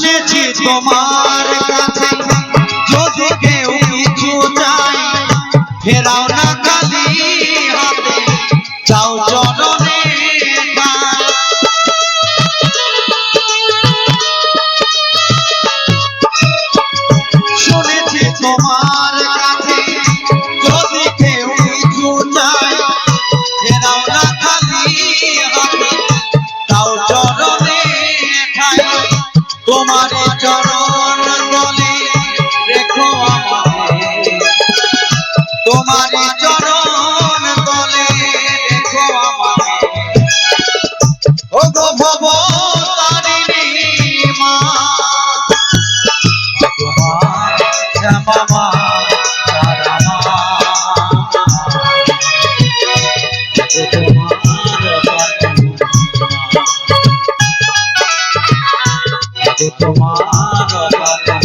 শুনেছি তোমার কাছে যদি কেউ কিছু চাই ফেরাও না খালি হাতে যাও চরণে শুনেছি তোমার কাছে যদি কেউ কিছু চাই ফেরাও না খালি হাতে যাও চরণে তোমার চরণ তলে রেখো আমাকে তোমার চরণ তলে রেখো আমাকে ও গো ভবতারিণী মা ভগবান শ্যামা মা তারা মা তোমার